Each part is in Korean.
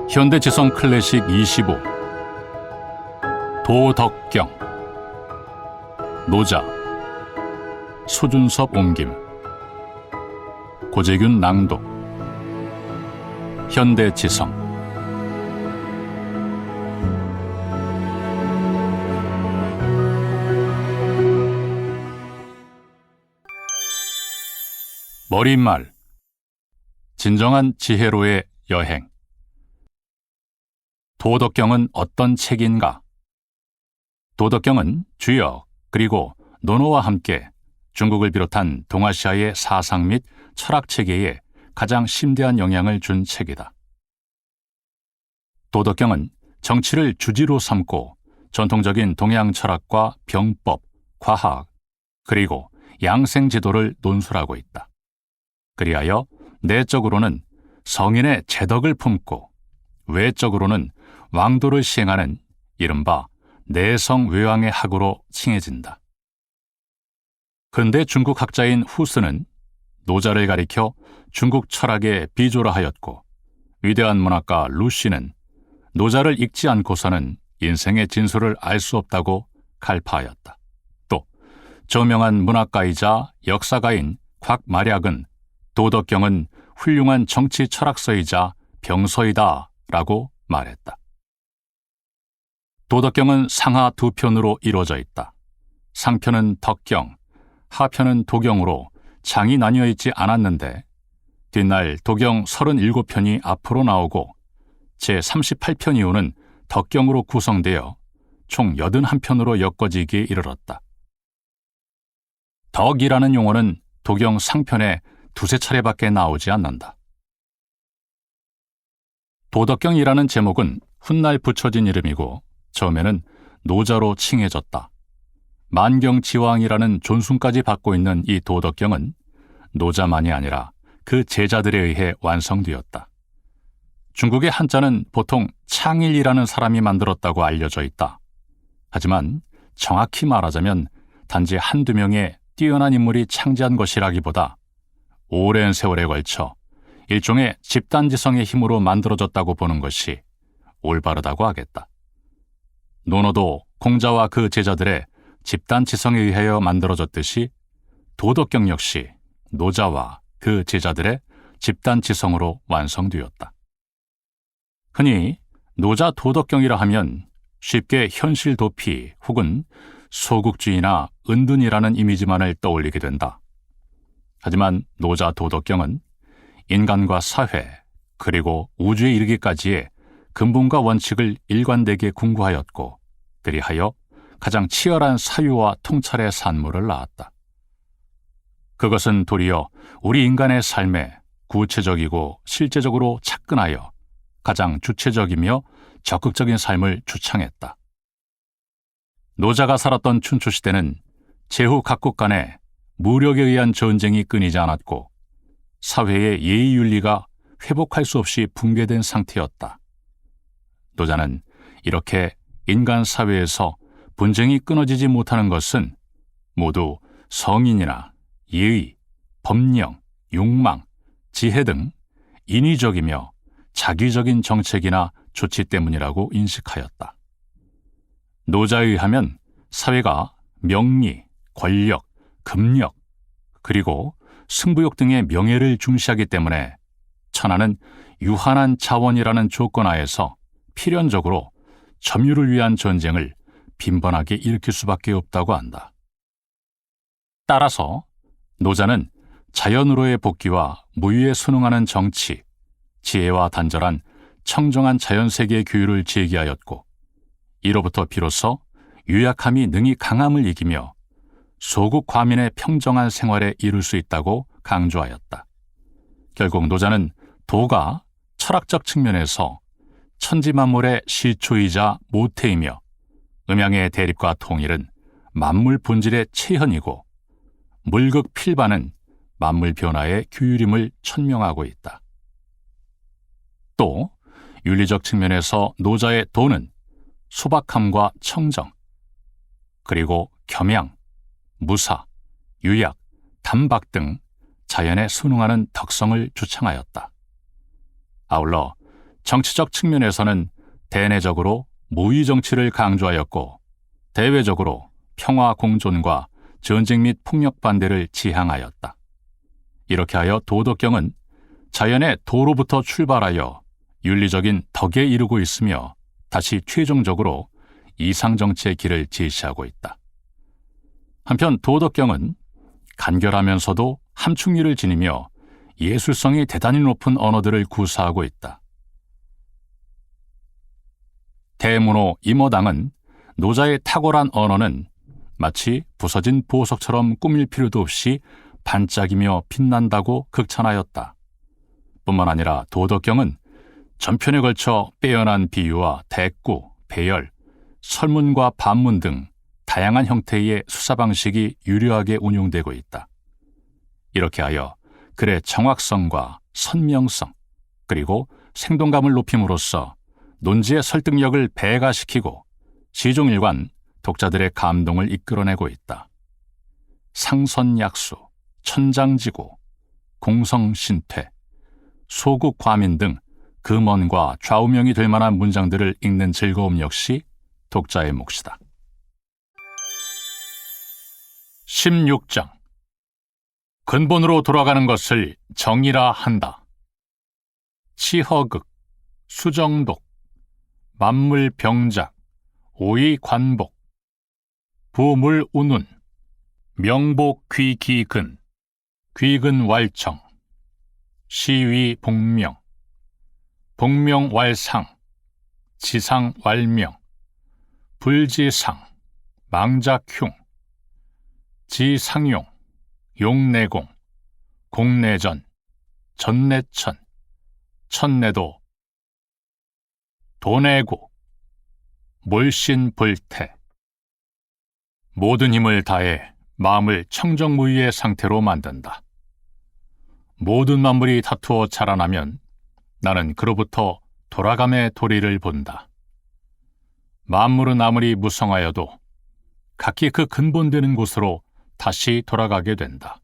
현대지성 클래식 25 도덕경 노자 소준섭 옮김 고재균 낭독 현대지성 머릿말 진정한 지혜로의 여행. 도덕경은 어떤 책인가? 도덕경은 주역 그리고 논어와 함께 중국을 비롯한 동아시아의 사상 및 철학 체계에 가장 심대한 영향을 준 책이다. 도덕경은 정치를 주지로 삼고 전통적인 동양 철학과 병법, 과학, 그리고 양생지도를 논술하고 있다. 그리하여 내적으로는 성인의 제덕을 품고 외적으로는 왕도를 시행하는 이른바 내성외왕의 학으로 칭해진다. 근대 중국 학자인 후스는 노자를 가리켜 중국 철학의 비조라 하였고, 위대한 문학가 루시는 노자를 읽지 않고서는 인생의 진수를 알 수 없다고 갈파하였다. 또 저명한 문학가이자 역사가인 곽마략은 도덕경은 훌륭한 정치 철학서이자 병서이다 라고 말했다. 도덕경은 상하 두 편으로 이루어져 있다. 상편은 덕경, 하편은 도경으로 장이 나뉘어 있지 않았는데 뒷날 도경 37편이 앞으로 나오고 제38편 이후는 덕경으로 구성되어 총 81편으로 엮어지기에 이르렀다. 덕이라는 용어는 도경 상편에 두세 차례밖에 나오지 않는다. 도덕경이라는 제목은 훗날 붙여진 이름이고 처음에는 노자로 칭해졌다. 만경지왕이라는 존숭까지 받고 있는 이 도덕경은 노자만이 아니라 그 제자들에 의해 완성되었다. 중국의 한자는 보통 창일이라는 사람이 만들었다고 알려져 있다. 하지만 정확히 말하자면 단지 한두 명의 뛰어난 인물이 창제한 것이라기보다 오랜 세월에 걸쳐 일종의 집단지성의 힘으로 만들어졌다고 보는 것이 올바르다고 하겠다. 논어도 공자와 그 제자들의 집단지성에 의하여 만들어졌듯이 도덕경 역시 노자와 그 제자들의 집단지성으로 완성되었다. 흔히 노자 도덕경이라 하면 쉽게 현실 도피 혹은 소국주의나 은둔이라는 이미지만을 떠올리게 된다. 하지만 노자 도덕경은 인간과 사회 그리고 우주에 이르기까지의 근본과 원칙을 일관되게 궁구하였고 그리하여 가장 치열한 사유와 통찰의 산물을 낳았다. 그것은 도리어 우리 인간의 삶에 구체적이고 실제적으로 착근하여 가장 주체적이며 적극적인 삶을 주창했다. 노자가 살았던 춘추시대는 제후 각국 간에 무력에 의한 전쟁이 끊이지 않았고 사회의 예의윤리가 회복할 수 없이 붕괴된 상태였다. 노자는 이렇게 인간 사회에서 분쟁이 끊어지지 못하는 것은 모두 성인이나 예의, 법령, 욕망, 지혜 등 인위적이며 자기적인 정책이나 조치 때문이라고 인식하였다. 노자에 의하면 사회가 명리, 권력, 금력, 그리고 승부욕 등의 명예를 중시하기 때문에 천하는 유한한 자원이라는 조건하에서 필연적으로 점유를 위한 전쟁을 빈번하게 일으킬 수밖에 없다고 한다. 따라서 노자는 자연으로의 복귀와 무유에 순응하는 정치, 지혜와 단절한 청정한 자연세계의 규율을 제기하였고 이로부터 비로소 유약함이 능히 강함을 이기며 소국 과민의 평정한 생활에 이룰 수 있다고 강조하였다. 결국 노자는 도가 철학적 측면에서 천지만물의 시초이자 모태이며 음양의 대립과 통일은 만물 본질의 체현이고 물극 필반은 만물 변화의 규율임을 천명하고 있다. 또 윤리적 측면에서 노자의 도는 소박함과 청정, 그리고 겸양, 무사, 유약, 단박 등 자연에 순응하는 덕성을 주창하였다. 아울러 정치적 측면에서는 대내적으로 모의 정치를 강조하였고 대외적으로 평화 공존과 전쟁 및 폭력 반대를 지향하였다. 이렇게 하여 도덕경은 자연의 도로부터 출발하여 윤리적인 덕에 이르고 있으며 다시 최종적으로 이상정치의 길을 제시하고 있다. 한편 도덕경은 간결하면서도 함축리를 지니며 예술성이 대단히 높은 언어들을 구사하고 있다. 대문호 임어당은 노자의 탁월한 언어는 마치 부서진 보석처럼 꾸밀 필요도 없이 반짝이며 빛난다고 극찬하였다. 뿐만 아니라 도덕경은 전편에 걸쳐 빼어난 비유와 대꾸, 배열, 설문과 반문 등 다양한 형태의 수사 방식이 유려하게 운용되고 있다. 이렇게 하여 글의 정확성과 선명성, 그리고 생동감을 높임으로써 논지의 설득력을 배가시키고 시종일관 독자들의 감동을 이끌어내고 있다. 상선약수, 천장지구, 공성신퇴, 소국과민 등 금언과 좌우명이 될 만한 문장들을 읽는 즐거움 역시 독자의 몫이다. 16장. 근본으로 돌아가는 것을 정의라 한다. 치허극, 수정독, 만물병작, 오이관복, 부물운운, 명복귀기근, 귀근왈청, 시위복명, 복명왈상, 지상왈명, 불지상, 망작흉, 지상용, 용내공, 공내전, 전내천, 천내도, 도내고, 몰신불태. 모든 힘을 다해 마음을 청정무의의 상태로 만든다. 모든 만물이 다투어 자라나면 나는 그로부터 돌아감의 도리를 본다. 만물은 아무리 무성하여도 각기 그 근본되는 곳으로 다시 돌아가게 된다.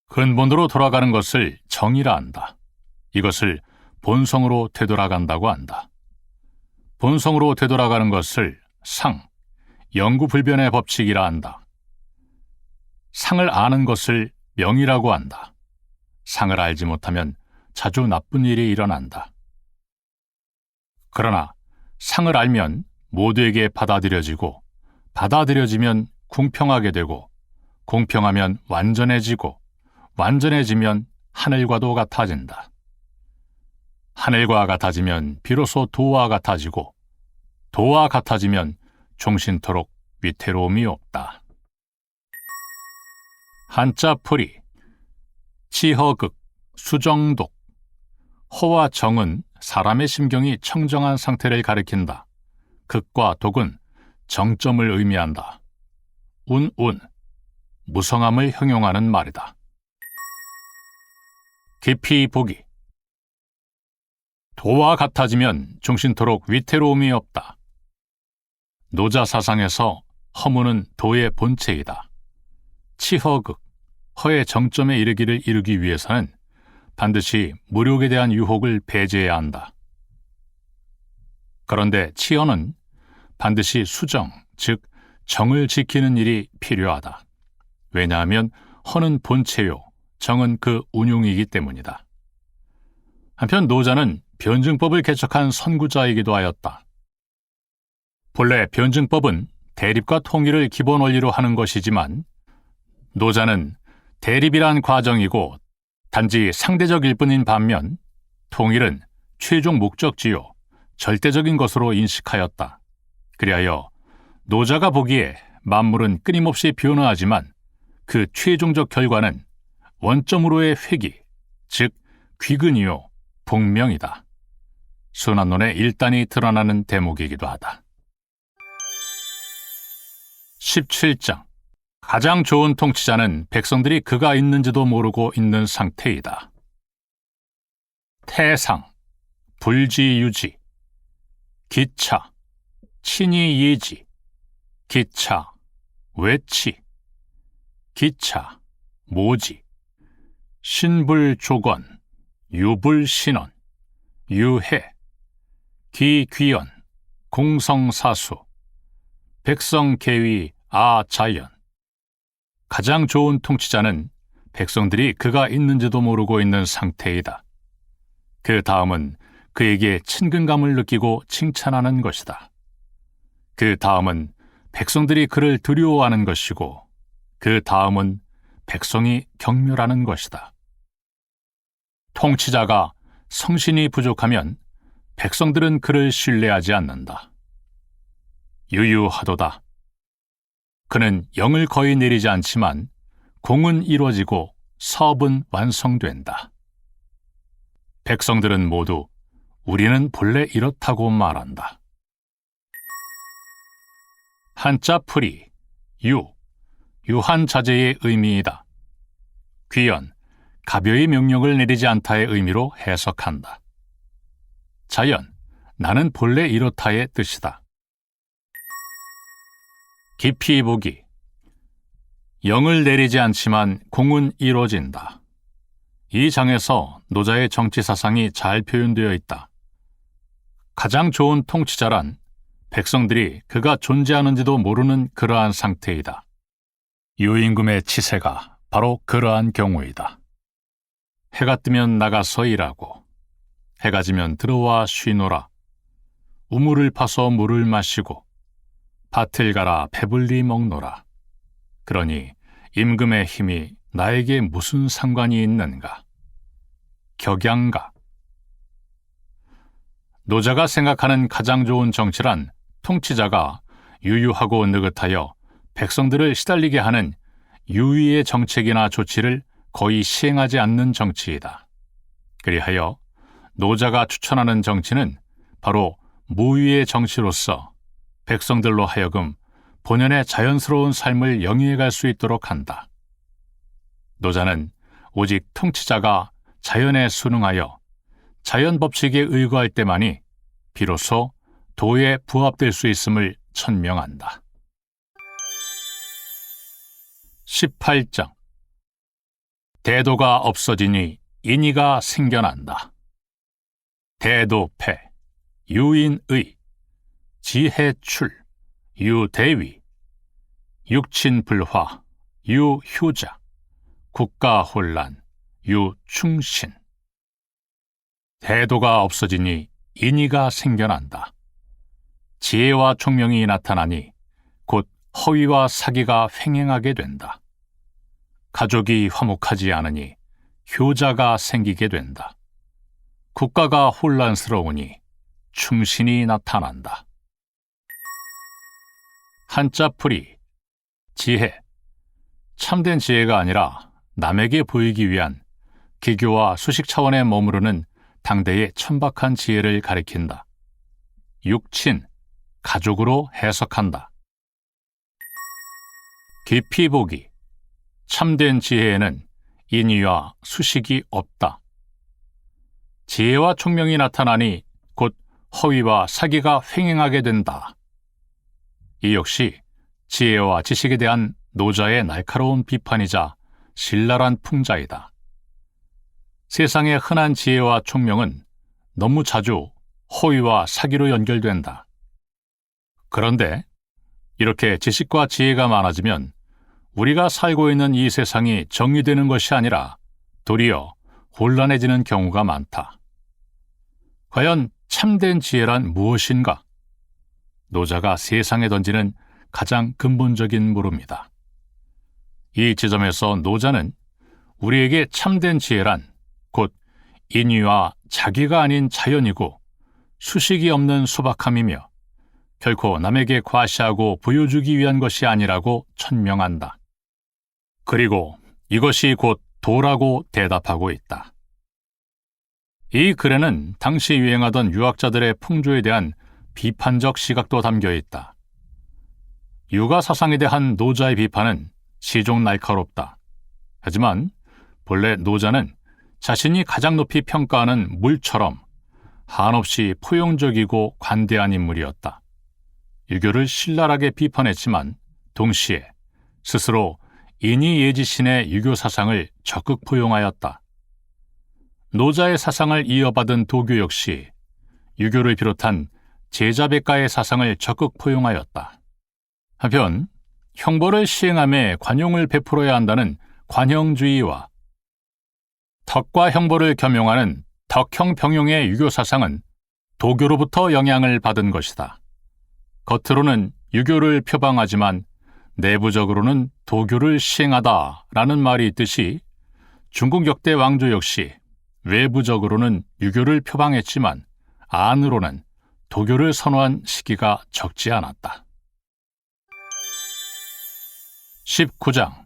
근본으로 돌아가는 것을 정의라 한다. 이것을 본성으로 되돌아간다고 한다. 본성으로 되돌아가는 것을 상, 영구불변의 법칙이라 한다. 상을 아는 것을 명이라고 한다. 상을 알지 못하면 자주 나쁜 일이 일어난다. 그러나 상을 알면 모두에게 받아들여지고, 받아들여지면 공평하게 되고, 공평하면 완전해지고, 완전해지면 하늘과도 같아진다. 하늘과 같아지면 비로소 도와 같아지고, 도와 같아지면 종신토록 위태로움이 없다. 한자풀이. 치허극, 수정독. 허와 정은 사람의 심경이 청정한 상태를 가리킨다. 극과 독은 정점을 의미한다. 운운, 무성함을 형용하는 말이다. 깊이 보기. 도와 같아지면 종신토록 위태로움이 없다. 노자 사상에서 허무는 도의 본체이다. 치허극, 허의 정점에 이르기를 이루기 위해서는 반드시 무력에 대한 유혹을 배제해야 한다. 그런데 치허는 반드시 수정, 즉 정을 지키는 일이 필요하다. 왜냐하면 허는 본체요, 정은 그 운용이기 때문이다. 한편 노자는 변증법을 개척한 선구자이기도 하였다. 본래 변증법은 대립과 통일을 기본 원리로 하는 것이지만 노자는 대립이란 과정이고 단지 상대적일 뿐인 반면 통일은 최종 목적지요, 절대적인 것으로 인식하였다. 그리하여 노자가 보기에 만물은 끊임없이 변화하지만 그 최종적 결과는 원점으로의 회귀, 즉 귀근이요, 복명이다. 순환론의 일단이 드러나는 대목이기도 하다. 17장. 가장 좋은 통치자는 백성들이 그가 있는지도 모르고 있는 상태이다. 태상, 불지유지, 기차, 친이예지, 기차, 외치, 기차, 모지, 신불조건, 유불신원, 유해, 기귀연, 공성사수, 백성계위 아자연. 가장 좋은 통치자는 백성들이 그가 있는지도 모르고 있는 상태이다. 그 다음은 그에게 친근감을 느끼고 칭찬하는 것이다. 그 다음은 백성들이 그를 두려워하는 것이고, 그 다음은 백성이 경멸하는 것이다. 통치자가 성신이 부족하면 백성들은 그를 신뢰하지 않는다. 유유하도다. 그는 영을 거의 내리지 않지만 공은 이루어지고 사업은 완성된다. 백성들은 모두 우리는 본래 이렇다고 말한다. 한자 풀이, 유한 자제의 의미이다. 귀연, 가벼이 명령을 내리지 않다의 의미로 해석한다. 자연, 나는 본래 이렇다의 뜻이다. 깊이 보기, 영을 내리지 않지만 공은 이루어진다. 이 장에서 노자의 정치 사상이 잘 표현되어 있다. 가장 좋은 통치자란 백성들이 그가 존재하는지도 모르는 그러한 상태이다. 유임금의 치세가 바로 그러한 경우이다. 해가 뜨면 나가서 일하고, 해가 지면 들어와 쉬노라. 우물을 파서 물을 마시고, 밭을 갈아 배불리 먹노라. 그러니 임금의 힘이 나에게 무슨 상관이 있는가? 격양가. 노자가 생각하는 가장 좋은 정치란 통치자가 유유하고 느긋하여 백성들을 시달리게 하는 유의의 정책이나 조치를 거의 시행하지 않는 정치이다. 그리하여 노자가 추천하는 정치는 바로 무위의 정치로서 백성들로 하여금 본연의 자연스러운 삶을 영위해갈 수 있도록 한다. 노자는 오직 통치자가 자연에 순응하여 자연 법칙에 의거할 때만이 비로소 도에 부합될 수 있음을 천명한다. 18장. 대도가 없어지니 인의가 생겨난다. 대도패, 유인의, 지혜출, 유대위, 육친불화, 유효자, 국가혼란, 유충신. 대도가 없어지니 인의가 생겨난다. 지혜와 총명이 나타나니 곧 허위와 사기가 횡행하게 된다. 가족이 화목하지 않으니 효자가 생기게 된다. 국가가 혼란스러우니 충신이 나타난다. 한자풀이, 지혜, 참된 지혜가 아니라 남에게 보이기 위한 기교와 수식 차원에 머무르는 당대의 천박한 지혜를 가리킨다. 육친, 가족으로 해석한다. 깊이 보기, 참된 지혜에는 인의와 수식이 없다. 지혜와 총명이 나타나니 곧 허위와 사기가 횡행하게 된다. 이 역시 지혜와 지식에 대한 노자의 날카로운 비판이자 신랄한 풍자이다. 세상의 흔한 지혜와 총명은 너무 자주 허위와 사기로 연결된다. 그런데 이렇게 지식과 지혜가 많아지면 우리가 살고 있는 이 세상이 정리되는 것이 아니라 도리어 혼란해지는 경우가 많다. 과연 참된 지혜란 무엇인가? 노자가 세상에 던지는 가장 근본적인 물음이다. 이 지점에서 노자는 우리에게 참된 지혜란 곧 인의와 자기가 아닌 자연이고 수식이 없는 소박함이며 결코 남에게 과시하고 보여주기 위한 것이 아니라고 천명한다. 그리고 이것이 곧 도라고 대답하고 있다. 이 글에는 당시 유행하던 유학자들의 풍조에 대한 비판적 시각도 담겨 있다. 유가 사상에 대한 노자의 비판은 시종 날카롭다. 하지만 본래 노자는 자신이 가장 높이 평가하는 물처럼 한없이 포용적이고 관대한 인물이었다. 유교를 신랄하게 비판했지만 동시에 스스로 인이 예지신의 유교 사상을 적극 포용하였다. 노자의 사상을 이어받은 도교 역시 유교를 비롯한 제자백가의 사상을 적극 포용하였다. 한편 형벌을 시행함에 관용을 베풀어야 한다는 관형주의와 덕과 형벌을 겸용하는 덕형병용의 유교 사상은 도교로부터 영향을 받은 것이다. 겉으로는 유교를 표방하지만 내부적으로는 도교를 시행하다라는 말이 있듯이 중국 역대 왕조 역시 외부적으로는 유교를 표방했지만 안으로는 도교를 선호한 시기가 적지 않았다. 19장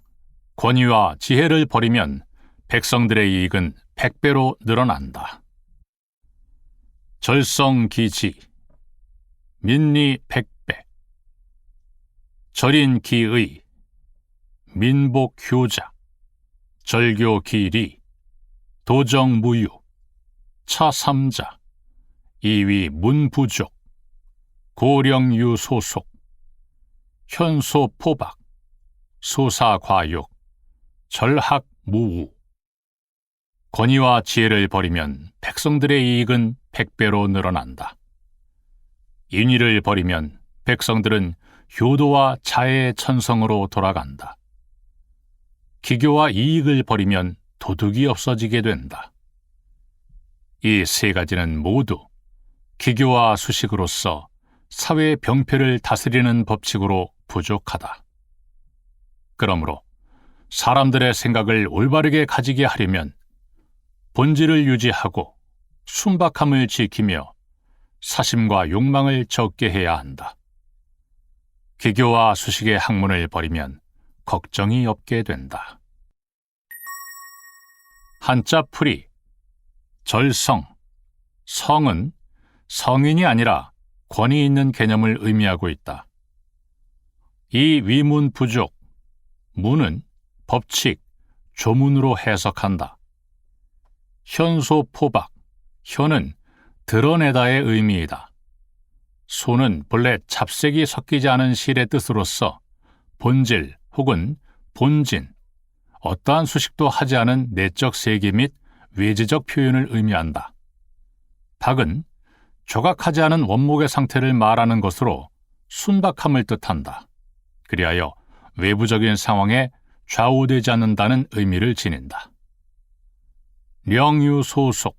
권위와 지혜를 버리면 백성들의 이익은 100배로 늘어난다. 절성기지 민리 100배 절인기의 민복효자 절교기리 도정무유 차삼자 이위문부족 고령유소속 현소포박 소사과욕 절학무우 권위와 지혜를 버리면 백성들의 이익은 100배로 늘어난다. 인의를 버리면 백성들은 효도와 자애의 천성으로 돌아간다. 기교와 이익을 버리면 도덕이 없어지게 된다. 이 세 가지는 모두 기교와 수식으로서 사회의 병폐를 다스리는 법칙으로 부족하다. 그러므로 사람들의 생각을 올바르게 가지게 하려면 본질을 유지하고 순박함을 지키며 사심과 욕망을 적게 해야 한다. 기교와 수식의 학문을 버리면 걱정이 없게 된다. 한자풀이 절성, 성은 성인이 아니라 권위 있는 개념을 의미하고 있다. 이 위문 부족, 문은 법칙, 조문으로 해석한다. 현소포박, 현은 드러내다의 의미이다. 소는 본래 잡색이 섞이지 않은 실의 뜻으로서 본질 혹은 본진, 어떠한 수식도 하지 않은 내적 세계 및 외지적 표현을 의미한다. 박은 조각하지 않은 원목의 상태를 말하는 것으로 순박함을 뜻한다. 그리하여 외부적인 상황에 좌우되지 않는다는 의미를 지닌다. 령유소속,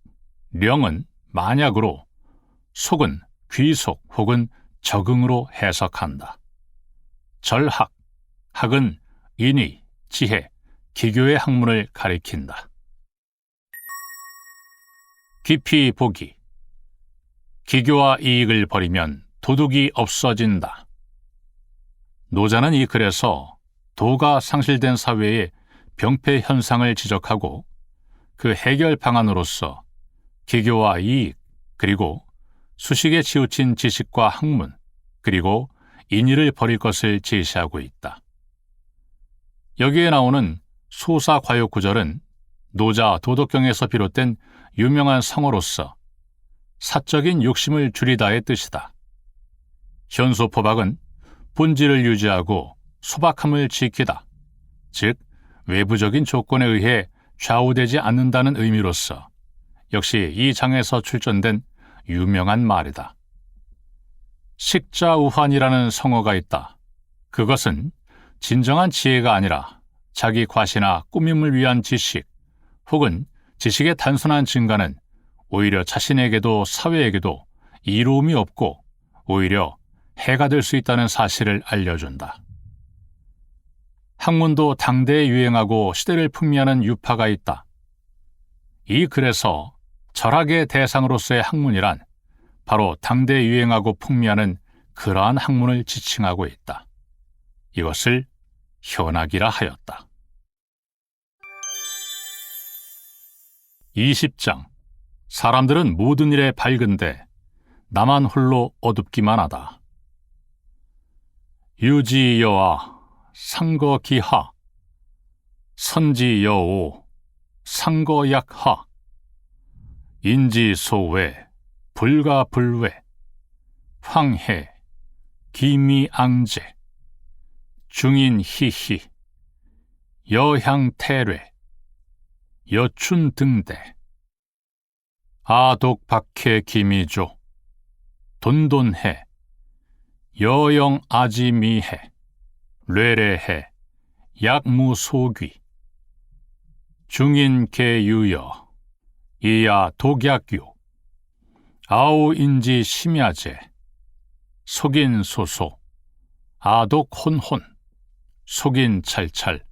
령은 만약으로, 속은 귀속 혹은 적응으로 해석한다. 절학, 학은 인의, 지혜, 기교의 학문을 가리킨다. 깊이 보기, 기교와 이익을 버리면 도덕이 없어진다. 노자는 이 글에서 도가 상실된 사회의 병폐 현상을 지적하고 그 해결 방안으로서 기교와 이익, 그리고 수식에 치우친 지식과 학문, 그리고 인의를 버릴 것을 제시하고 있다. 여기에 나오는 소사과욕 구절은 노자 도덕경에서 비롯된 유명한 성어로서 사적인 욕심을 줄이다의 뜻이다. 현소포박은 본질을 유지하고 소박함을 지키다, 즉 외부적인 조건에 의해 좌우되지 않는다는 의미로서 역시 이 장에서 출전된 유명한 말이다. 식자우환이라는 성어가 있다. 그것은 진정한 지혜가 아니라 자기 과시나 꾸밈을 위한 지식 혹은 지식의 단순한 증가는 오히려 자신에게도 사회에게도 이로움이 없고 오히려 해가 될 수 있다는 사실을 알려준다. 학문도 당대에 유행하고 시대를 풍미하는 유파가 있다. 이 글에서 절학의 대상으로서의 학문이란 바로 당대에 유행하고 풍미하는 그러한 학문을 지칭하고 있다. 이것을 현학이라 하였다. 20장 사람들은 모든 일에 밝은데 나만 홀로 어둡기만 하다. 유지여아 상거기하 선지여오 상거약하 인지소외 불가불외 황해 기미앙제 중인희희 여향태례 여춘등대 아독박해 기미조 돈돈해 여영아지미해 뢰래해 약무소귀 중인개유여 이야 독약유 아우인지 심야제 속인소소 아독혼혼 속인찰찰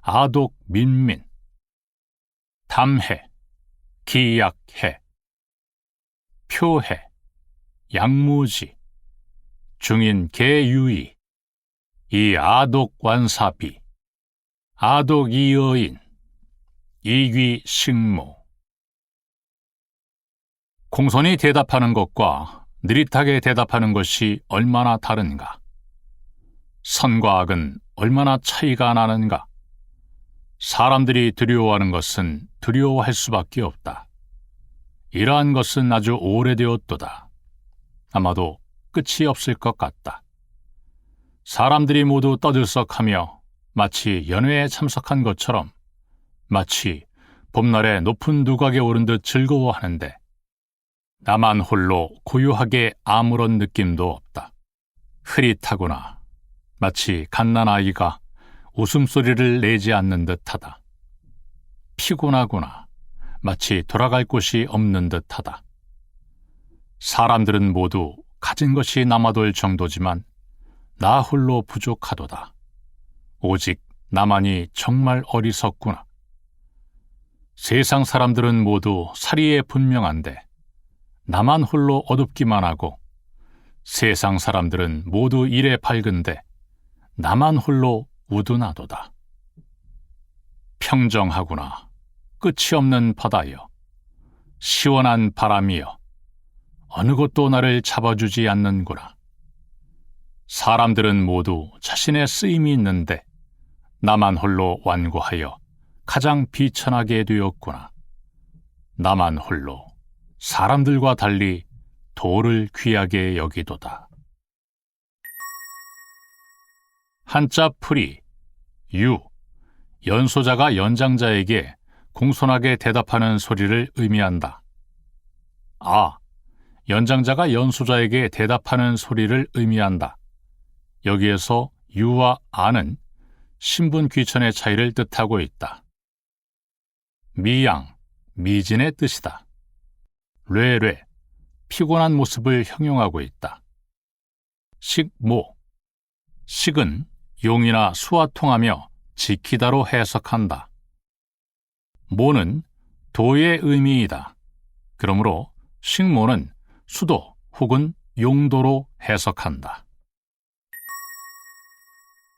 아독민민 담해 기약해 표해 양무지 중인개유이 이 아독완사비 아독이여인 이귀식모. 공손히 대답하는 것과 느릿하게 대답하는 것이 얼마나 다른가? 선과 악은 얼마나 차이가 나는가? 사람들이 두려워하는 것은 두려워할 수밖에 없다. 이러한 것은 아주 오래되었도다. 아마도 끝이 없을 것 같다. 사람들이 모두 떠들썩하며 마치 연회에 참석한 것처럼 마치 봄날에 높은 누각에 오른 듯 즐거워하는데 나만 홀로 고요하게 아무런 느낌도 없다. 흐릿하구나. 마치 갓난아이가 웃음소리를 내지 않는 듯하다. 피곤하구나. 마치 돌아갈 곳이 없는 듯하다. 사람들은 모두 가진 것이 남아돌 정도지만 나 홀로 부족하도다. 오직 나만이 정말 어리석구나. 세상 사람들은 모두 사리에 분명한데 나만 홀로 어둡기만 하고 세상 사람들은 모두 일에 밝은데 나만 홀로 우둔하도다. 평정하구나. 끝이 없는 바다여. 시원한 바람이여. 어느 것도 나를 잡아주지 않는구나. 사람들은 모두 자신의 쓰임이 있는데 나만 홀로 완고하여 가장 비천하게 되었구나. 나만 홀로 사람들과 달리 도를 귀하게 여기도다. 한자 풀이 유, 연소자가 연장자에게 공손하게 대답하는 소리를 의미한다. 아, 연장자가 연소자에게 대답하는 소리를 의미한다. 여기에서 유와 아는 신분 귀천의 차이를 뜻하고 있다. 미양, 미진의 뜻이다. 뢰뢰, 피곤한 모습을 형용하고 있다. 식모, 식은 용이나 수와 통하며 지키다로 해석한다. 모는 도의 의미이다. 그러므로 식모는 수도 혹은 용도로 해석한다.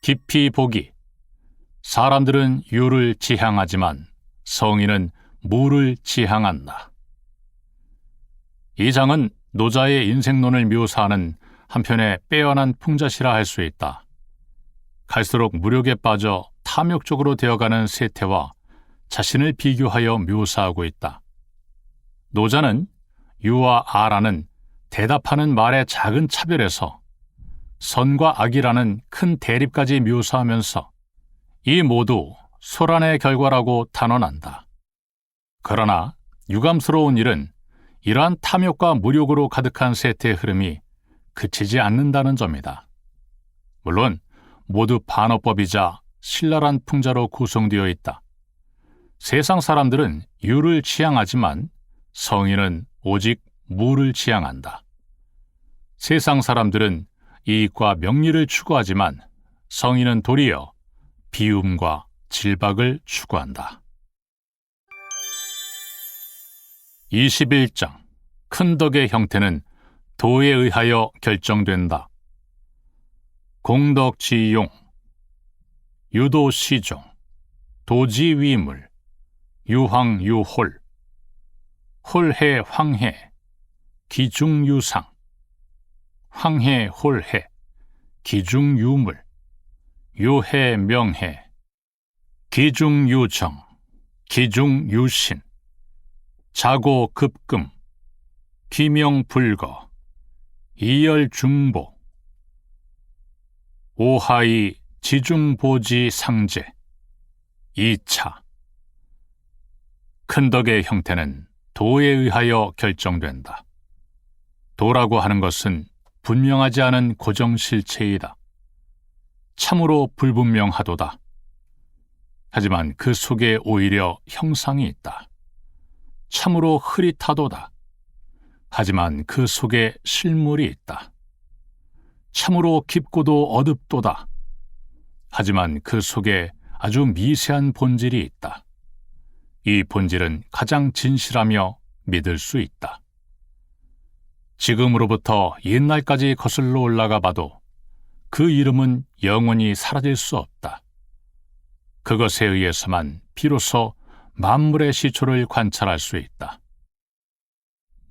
깊이 보기. 사람들은 유를 지향하지만 성인은 무를 지향한다. 이 장은 노자의 인생론을 묘사하는 한편의 빼어난 풍자시라 할 수 있다. 갈수록 무력에 빠져 탐욕적으로 되어가는 세태와 자신을 비교하여 묘사하고 있다. 노자는 유와 아라는 대답하는 말의 작은 차별에서 선과 악이라는 큰 대립까지 묘사하면서 이 모두 소란의 결과라고 단언한다. 그러나 유감스러운 일은 이러한 탐욕과 무력으로 가득한 세태의 흐름이 그치지 않는다는 점이다. 물론 모두 반어법이자 신랄한 풍자로 구성되어 있다. 세상 사람들은 유를 지향하지만 성인은 오직 무를 지향한다. 세상 사람들은 이익과 명리를 추구하지만 성인은 도리어 비움과 질박을 추구한다. 21장 큰 덕의 형태는 도에 의하여 결정된다. 공덕지용, 유도시종, 도지위물, 유황유홀, 홀해황해, 기중유상, 황해홀해, 기중유물, 유해명해, 기중유정, 기중유신, 자고급금, 기명불거, 이열중보, 오하이 지중보지상제, 2차. 큰 덕의 형태는 도에 의하여 결정된다. 도라고 하는 것은 분명하지 않은 고정실체이다. 참으로 불분명하도다. 하지만 그 속에 오히려 형상이 있다. 참으로 흐릿하도다. 하지만 그 속에 실물이 있다. 참으로 깊고도 어둡도다. 하지만 그 속에 아주 미세한 본질이 있다. 이 본질은 가장 진실하며 믿을 수 있다. 지금으로부터 옛날까지 거슬러 올라가 봐도 그 이름은 영원히 사라질 수 없다. 그것에 의해서만 비로소 만물의 시초를 관찰할 수 있다.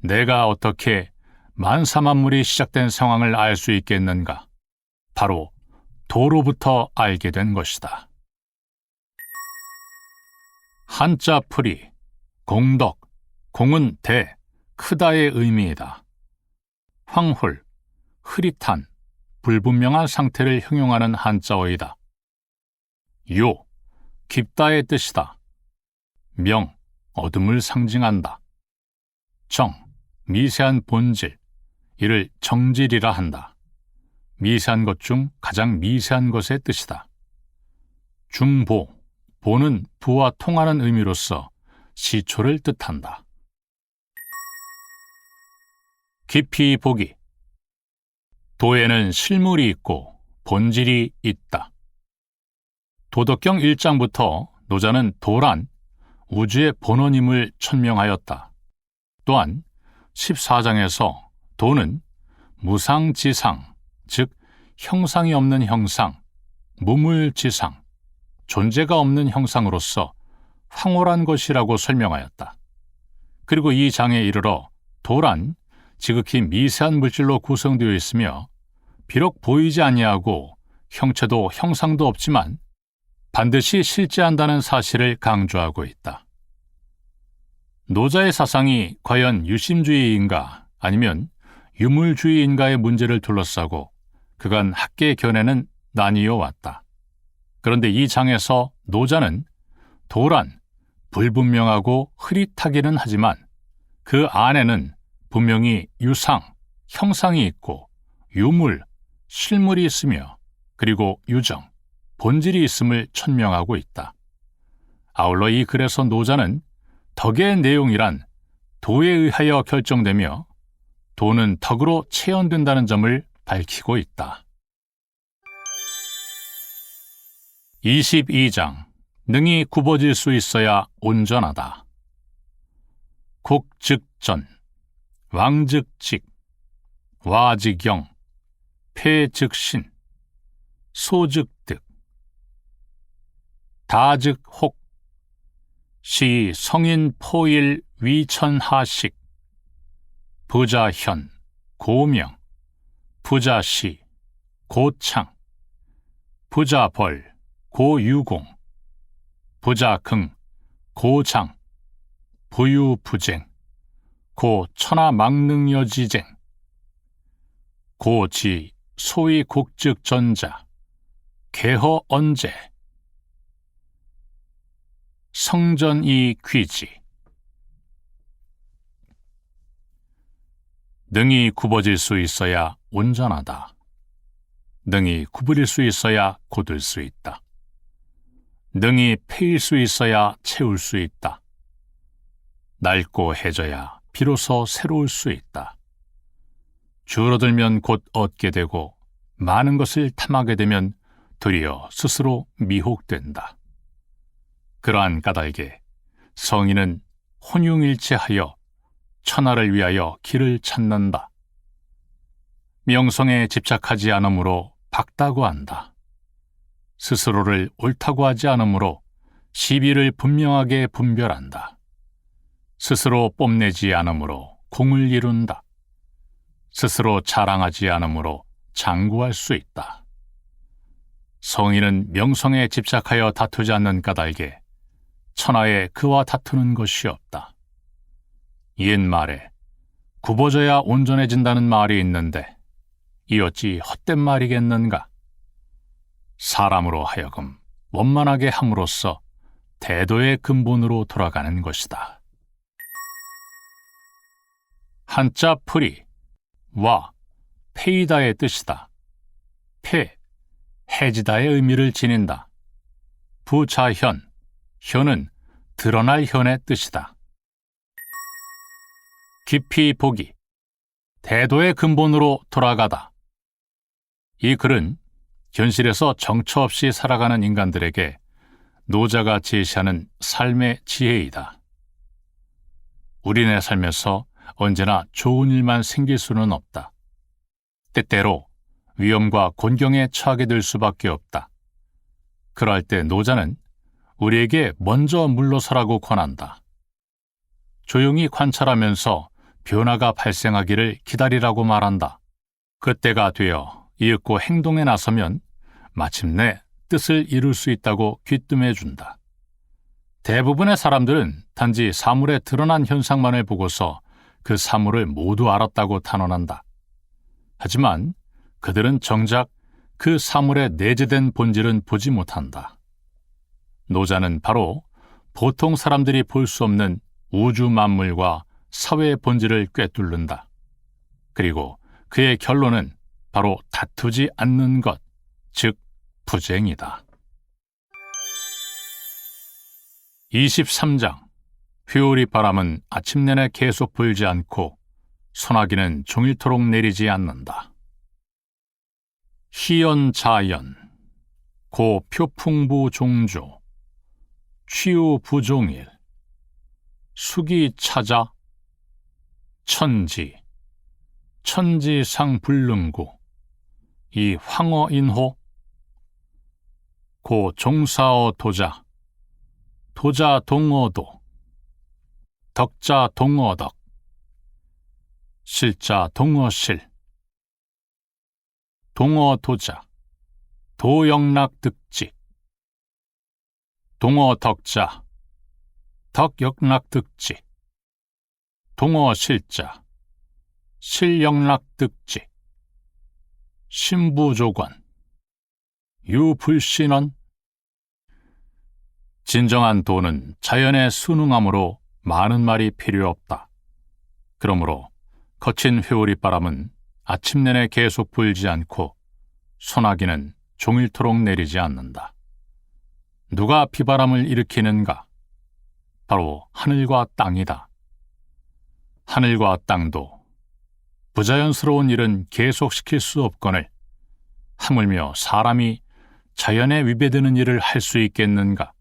내가 어떻게 만사만물이 시작된 상황을 알 수 있겠는가? 바로 도로부터 알게 된 것이다. 한자 풀이, 공덕, 공은 대, 크다의 의미이다. 황홀, 흐릿한, 불분명한 상태를 형용하는 한자어이다. 요, 깊다의 뜻이다. 명, 어둠을 상징한다. 정, 미세한 본질, 이를 정질이라 한다. 미세한 것 중 가장 미세한 것의 뜻이다. 중보, 보는 부와 통하는 의미로서 시초를 뜻한다. 깊이 보기. 도에는 실물이 있고 본질이 있다. 도덕경 1장부터 노자는 도란 우주의 본원임을 천명하였다. 또한 14장에서 도는 무상지상, 즉 형상이 없는 형상, 무물지상, 존재가 없는 형상으로서 황홀한 것이라고 설명하였다. 그리고 이 장에 이르러 도란 지극히 미세한 물질로 구성되어 있으며 비록 보이지 아니하고 형체도 형상도 없지만 반드시 실제한다는 사실을 강조하고 있다. 노자의 사상이 과연 유심주의인가 아니면 유물주의인가의 문제를 둘러싸고 그간 학계의 견해는 나뉘어 왔다. 그런데 이 장에서 노자는 도란 불분명하고 흐릿하기는 하지만 그 안에는 분명히 유상, 형상이 있고 유물, 실물이 있으며 그리고 유정, 본질이 있음을 천명하고 있다. 아울러 이 글에서 노자는 덕의 내용이란 도에 의하여 결정되며 도는 덕으로 체현된다는 점을 밝히고 있다. 22장. 능이 굽어질 수 있어야 온전하다. 국즉전, 왕즉직, 와즉영, 폐즉신, 소즉득, 다즉혹, 시 성인 포일 위천하식, 부자현, 고명, 부자시, 고창, 부자벌, 고유공, 부자긍, 고장, 부유부쟁, 고천하망능여지쟁, 고지, 소위 국즉전자, 개허언제, 성전이 귀지. 능이 굽어질 수 있어야 온전하다. 능이 구부릴 수 있어야 곧을 수 있다. 능이 패일 수 있어야 채울 수 있다. 낡고 해져야 비로소 새로울 수 있다. 줄어들면 곧 얻게 되고 많은 것을 탐하게 되면 도리어 스스로 미혹된다. 그러한 까닭에 성인은 혼용일체하여 천하를 위하여 길을 찾는다. 명성에 집착하지 않으므로 박다고 한다. 스스로를 옳다고 하지 않으므로 시비를 분명하게 분별한다. 스스로 뽐내지 않으므로 공을 이룬다. 스스로 자랑하지 않으므로 장구할 수 있다. 성인은 명성에 집착하여 다투지 않는 까닭에 천하에 그와 다투는 것이 없다. 옛말에 굽어져야 온전해진다는 말이 있는데 이 어찌 헛된 말이겠는가? 사람으로 하여금 원만하게 함으로써 대도의 근본으로 돌아가는 것이다. 한자 풀이, 와, 패이다의 뜻이다. 패, 해지다의 의미를 지닌다. 부자현, 현은 드러날 현의 뜻이다. 깊이 보기, 대도의 근본으로 돌아가다. 이 글은 현실에서 정처 없이 살아가는 인간들에게 노자가 제시하는 삶의 지혜이다. 우리네 삶에서 언제나 좋은 일만 생길 수는 없다. 때때로 위험과 곤경에 처하게 될 수밖에 없다. 그럴 때 노자는 우리에게 먼저 물러서라고 권한다. 조용히 관찰하면서 변화가 발생하기를 기다리라고 말한다. 그때가 되어 이윽고 행동에 나서면 마침내 뜻을 이룰 수 있다고 귀뜸해준다. 대부분의 사람들은 단지 사물에 드러난 현상만을 보고서 그 사물을 모두 알았다고 탄원한다. 하지만 그들은 정작 그 사물의 내재된 본질은 보지 못한다. 노자는 바로 보통 사람들이 볼 수 없는 우주 만물과 사회의 본질을 꿰뚫는다. 그리고 그의 결론은 바로 다투지 않는 것, 즉 부쟁이다. 23장. 회오리 바람은 아침 내내 계속 불지 않고 소나기는 종일토록 내리지 않는다. 희연자연, 고표풍부 종조, 취우부종일, 수기 찾아, 천지, 천지상 불능구, 이 황어인호, 고 종사어 도자, 도자 동어도, 덕자 동어덕, 실자 동어실, 동어도자, 도역락득직, 동어덕자, 덕역락득직, 동어실자, 실역락득직, 신부조관, 유불신언. 진정한 도는 자연에 순응하므로 많은 말이 필요 없다. 그러므로 거친 회오리바람은 아침 내내 계속 불지 않고 소나기는 종일토록 내리지 않는다. 누가 비바람을 일으키는가? 바로 하늘과 땅이다. 하늘과 땅도 부자연스러운 일은 계속시킬 수 없거늘 하물며 사람이 자연에 위배되는 일을 할 수 있겠는가?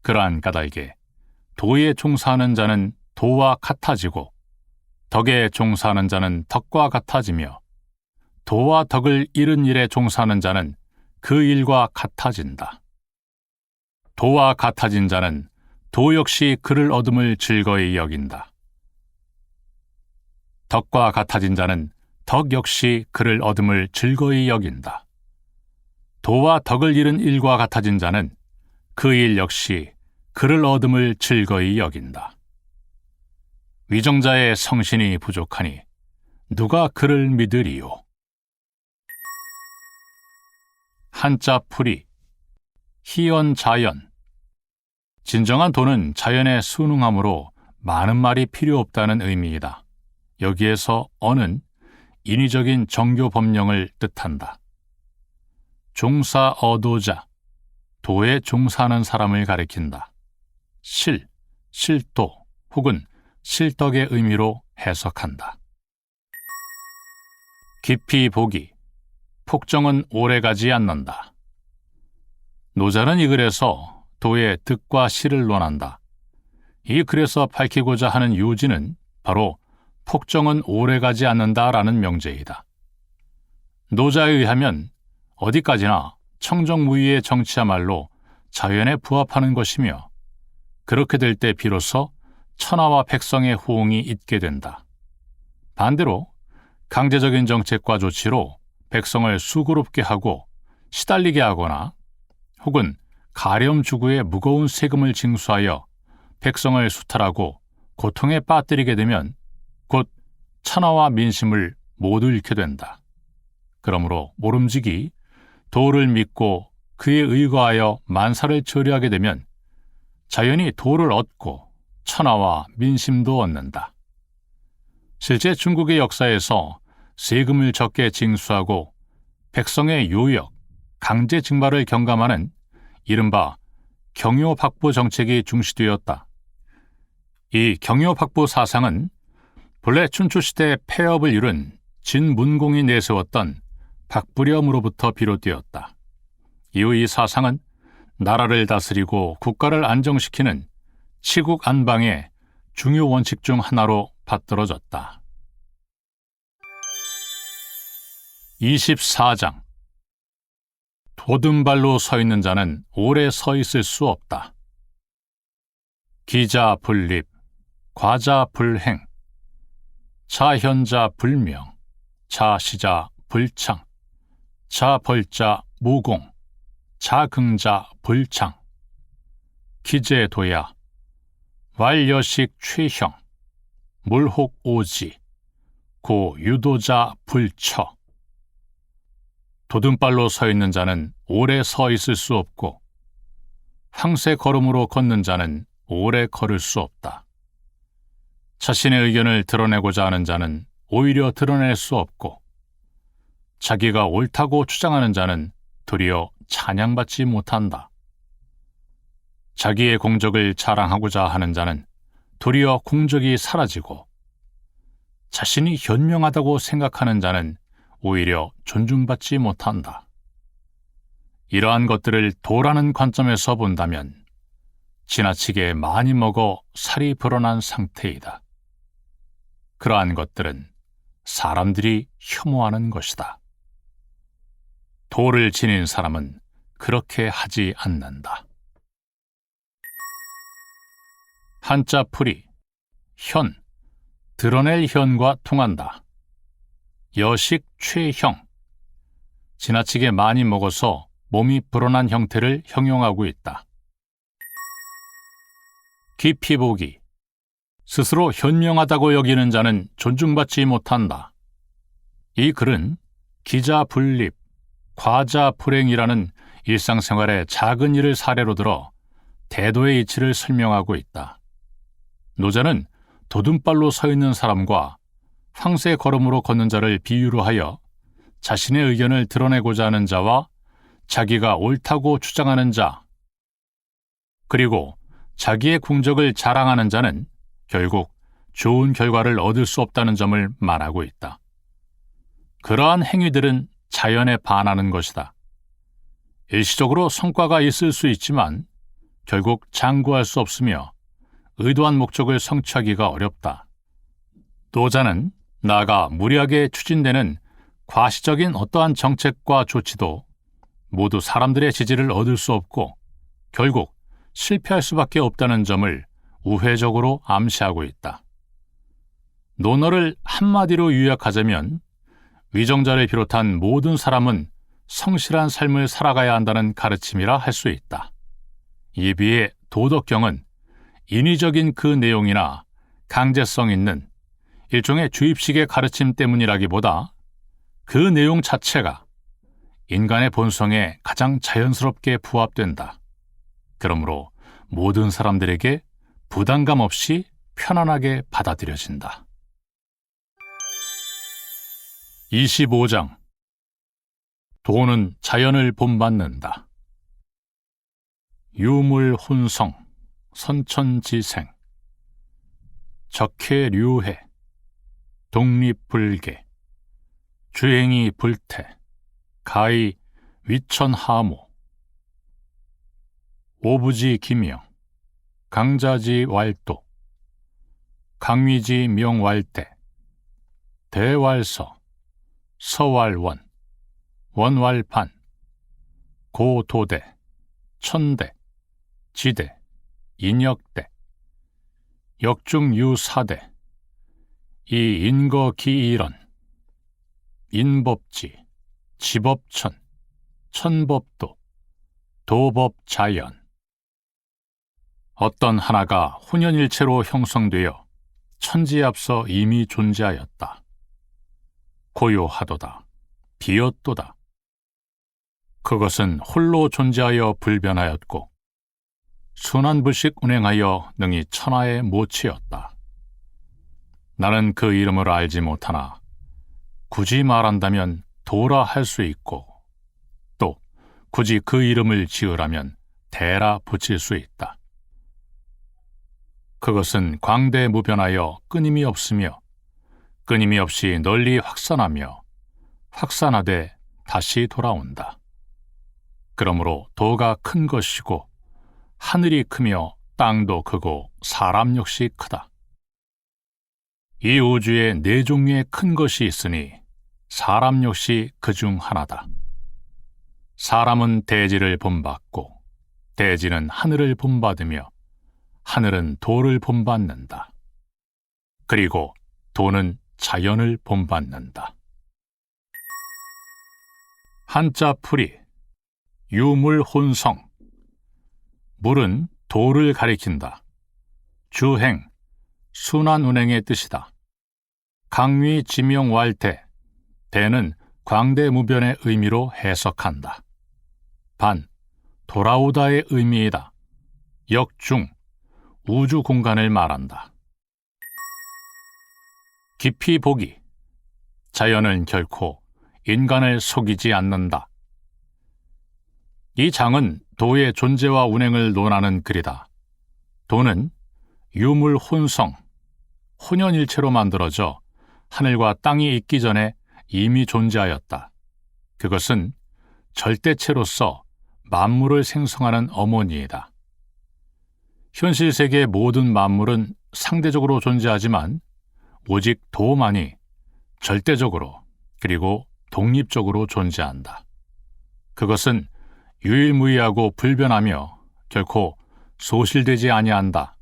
그러한 까닭에 도에 종사하는 자는 도와 같아지고 덕에 종사하는 자는 덕과 같아지며 도와 덕을 잃은 일에 종사하는 자는 그 일과 같아진다. 도와 같아진 자는 도 역시 그를 얻음을 즐거이 여긴다. 덕과 같아진 자는 덕 역시 그를 얻음을 즐거이 여긴다. 도와 덕을 잃은 일과 같아진 자는 그 일 역시 그를 얻음을 즐거이 여긴다. 위정자의 성신이 부족하니 누가 그를 믿으리요? 한자 풀이, 희연자연. 진정한 도는 자연에 순응하므로 많은 말이 필요 없다는 의미이다. 여기에서 언은 인위적인 정교 법령을 뜻한다. 종사어도자, 도에 종사하는 사람을 가리킨다. 실도 혹은 실덕의 의미로 해석한다. 깊이 보기, 폭정은 오래가지 않는다. 노자는 이 글에서 도의 득과 실을 논한다. 이 글에서 밝히고자 하는 요지는 바로 폭정은 오래가지 않는다라는 명제이다. 노자에 의하면 어디까지나 청정무의의 정치야말로 자연에 부합하는 것이며 그렇게 될 때 비로소 천하와 백성의 호응이 있게 된다. 반대로 강제적인 정책과 조치로 백성을 수고롭게 하고 시달리게 하거나 혹은 가렴주구에 무거운 세금을 징수하여 백성을 수탈하고 고통에 빠뜨리게 되면 곧 천하와 민심을 모두 잃게 된다. 그러므로 모름지기 도를 믿고 그에 의거하여 만사를 처리하게 되면 자연히 도를 얻고 천하와 민심도 얻는다. 실제 중국의 역사에서 세금을 적게 징수하고 백성의 요역, 강제 징발을 경감하는 이른바 경요박부 정책이 중시되었다. 이 경요박부 사상은 본래 춘추시대 폐업을 이룬 진문공이 내세웠던 박부렴으로부터 비롯되었다. 이후 이 사상은 나라를 다스리고 국가를 안정시키는 치국 안방의 중요 원칙 중 하나로 받들어졌다. 24장. 도든발로 서 있는 자는 오래 서 있을 수 없다. 기자 불립, 과자 불행, 자현자 불명, 자시자 불창, 자벌자 무공, 자긍자 불창, 기재도야, 왈여식 최형, 물혹오지, 고유도자 불처. 도든발로 서 있는 자는 오래 서 있을 수 없고 황새 걸음으로 걷는 자는 오래 걸을 수 없다. 자신의 의견을 드러내고자 하는 자는 오히려 드러낼 수 없고 자기가 옳다고 주장하는 자는 도리어 찬양받지 못한다. 자기의 공적을 자랑하고자 하는 자는 도리어 공적이 사라지고 자신이 현명하다고 생각하는 자는 오히려 존중받지 못한다. 이러한 것들을 도라는 관점에서 본다면 지나치게 많이 먹어 살이 불어난 상태이다. 그러한 것들은 사람들이 혐오하는 것이다. 도를 지닌 사람은 그렇게 하지 않는다. 한자풀이 현, 드러낼 현과 통한다. 여식 최형, 지나치게 많이 먹어서 몸이 불어난 형태를 형용하고 있다. 깊이 보기, 스스로 현명하다고 여기는 자는 존중받지 못한다. 이 글은 기자 불립, 과자 불행이라는 일상생활의 작은 일을 사례로 들어 대도의 이치를 설명하고 있다. 노자는 도든발로 서 있는 사람과 황새 걸음으로 걷는 자를 비유로 하여 자신의 의견을 드러내고자 하는 자와 자기가 옳다고 주장하는 자, 그리고 자기의 공적을 자랑하는 자는 결국 좋은 결과를 얻을 수 없다는 점을 말하고 있다. 그러한 행위들은 자연에 반하는 것이다. 일시적으로 성과가 있을 수 있지만 결국 장구할 수 없으며 의도한 목적을 성취하기가 어렵다. 노자는 나아가 무리하게 추진되는 과시적인 어떠한 정책과 조치도 모두 사람들의 지지를 얻을 수 없고 결국 실패할 수밖에 없다는 점을 우회적으로 암시하고 있다. 논어를 한마디로 요약하자면 위정자를 비롯한 모든 사람은 성실한 삶을 살아가야 한다는 가르침이라 할 수 있다. 이에 비해 도덕경은 인위적인 그 내용이나 강제성 있는 일종의 주입식의 가르침 때문이라기보다 그 내용 자체가 인간의 본성에 가장 자연스럽게 부합된다. 그러므로 모든 사람들에게 부담감 없이 편안하게 받아들여진다. 25장. 도는 자연을 본받는다. 유물혼성, 선천지생, 적해류해, 독립불계, 주행이 불태, 가히 위천하모, 오부지 기명, 강자지 왈도, 강위지 명왈대, 대왈서, 서왈원, 원왈판, 고도대, 천대, 지대, 인역대, 역중유사대, 이 인거기일원, 인법지, 지법천, 천법도, 도법자연. 어떤 하나가 혼연일체로 형성되어 천지에 앞서 이미 존재하였다. 고요하도다, 비었도다. 그것은 홀로 존재하여 불변하였고 순환불식 운행하여 능히 천하의 모치였다. 나는 그 이름을 알지 못하나 굳이 말한다면 도라 할 수 있고 또 굳이 그 이름을 지으라면 대라 붙일 수 있다. 그것은 광대무변하여 끊임이 없으며 끊임이 없이 널리 확산하며 확산하되 다시 돌아온다. 그러므로 도가 큰 것이고 하늘이 크며 땅도 크고 사람 역시 크다. 이 우주에 네 종류의 큰 것이 있으니 사람 역시 그 중 하나다. 사람은 대지를 본받고 대지는 하늘을 본받으며 하늘은 도를 본받는다. 그리고 도는 자연을 본받는다. 한자 풀이 유물혼성. 물은 도를 가리킨다. 주행, 순환운행의 뜻이다. 강위, 지명, 왈태, 대는 광대무변의 의미로 해석한다. 반, 돌아오다의 의미이다. 역중, 우주 공간을 말한다. 깊이 보기, 자연은 결코 인간을 속이지 않는다. 이 장은 도의 존재와 운행을 논하는 글이다. 도는 유물혼성, 혼연일체로 만들어져 하늘과 땅이 있기 전에 이미 존재하였다. 그것은 절대체로서 만물을 생성하는 어머니이다. 현실 세계의 모든 만물은 상대적으로 존재하지만 오직 도만이 절대적으로 그리고 독립적으로 존재한다. 그것은 유일무이하고 불변하며 결코 소실되지 아니한다.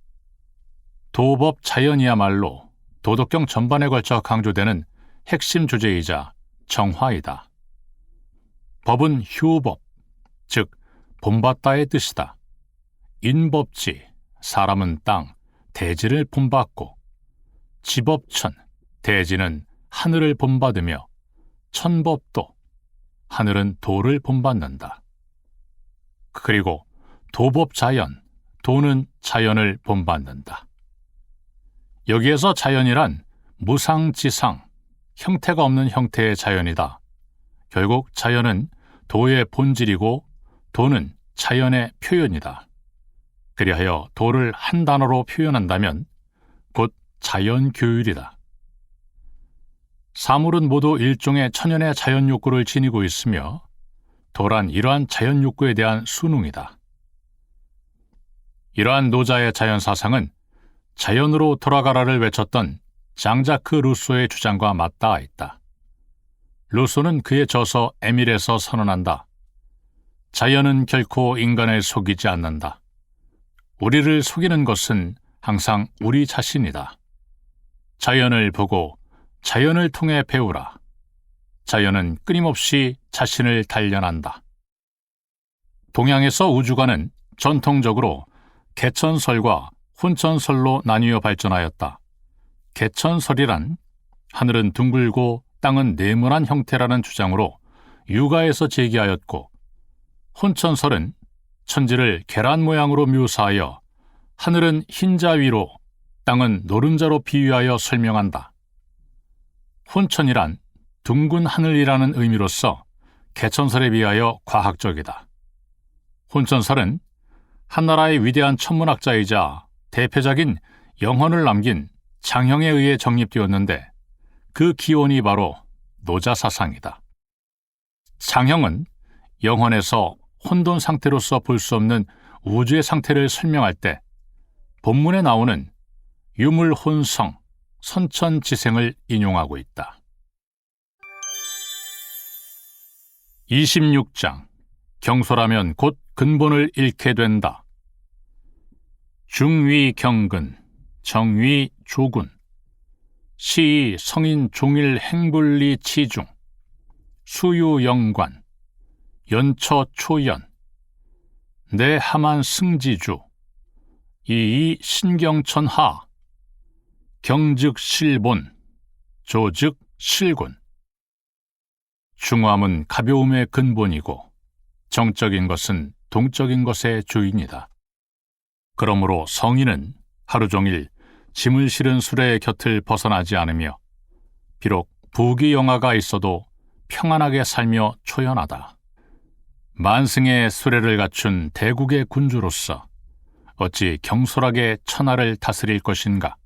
도법 자연이야말로 도덕경 전반에 걸쳐 강조되는 핵심 주제이자 정화이다. 법은 휴법, 즉 본받다의 뜻이다. 인법지, 사람은 땅, 대지를 본받고 지법천, 대지는 하늘을 본받으며 천법도, 하늘은 도를 본받는다. 그리고 도법자연, 도는 자연을 본받는다. 여기에서 자연이란 무상지상, 형태가 없는 형태의 자연이다. 결국 자연은 도의 본질이고 도는 자연의 표현이다. 그리하여 도를 한 단어로 표현한다면 곧 자연교율이다. 사물은 모두 일종의 천연의 자연욕구를 지니고 있으며 도란 이러한 자연욕구에 대한 순응이다. 이러한 노자의 자연사상은 자연으로 돌아가라를 외쳤던 장자크 루소의 주장과 맞닿아 있다. 루소는 그의 저서 에밀에서 선언한다. 자연은 결코 인간을 속이지 않는다. 우리를 속이는 것은 항상 우리 자신이다. 자연을 보고 자연을 통해 배우라. 자연은 끊임없이 자신을 단련한다. 동양에서 우주관은 전통적으로 개천설과 혼천설로 나뉘어 발전하였다. 개천설이란 하늘은 둥글고 땅은 네모난 형태라는 주장으로 유가에서 제기하였고, 혼천설은 천지를 계란 모양으로 묘사하여 하늘은 흰자 위로 땅은 노른자로 비유하여 설명한다. 혼천이란 둥근 하늘이라는 의미로서 개천설에 비하여 과학적이다. 혼천설은 한나라의 위대한 천문학자이자 대표작인 영혼을 남긴 장형에 의해 정립되었는데 그 기원이 바로 노자사상이다. 장형은 영혼에서 혼돈 상태로서 볼 수 없는 우주의 상태를 설명할 때 본문에 나오는 유물혼성, 선천지생을 인용하고 있다. 26장 경솔하면 곧 근본을 잃게 된다. 중위 경근, 정위 조군, 시의 성인 종일 행불리 치중, 수유 영관, 연처 초연, 내하만 승지주, 이이 신경천하, 경즉 실본, 조즉 실군. 중함은 가벼움의 근본이고 정적인 것은 동적인 것의 주인이다. 그러므로 성인은 하루 종일 짐을 실은 수레의 곁을 벗어나지 않으며 비록 부귀영화가 있어도 평안하게 살며 초연하다. 만승의 수레를 갖춘 대국의 군주로서 어찌 경솔하게 천하를 다스릴 것인가?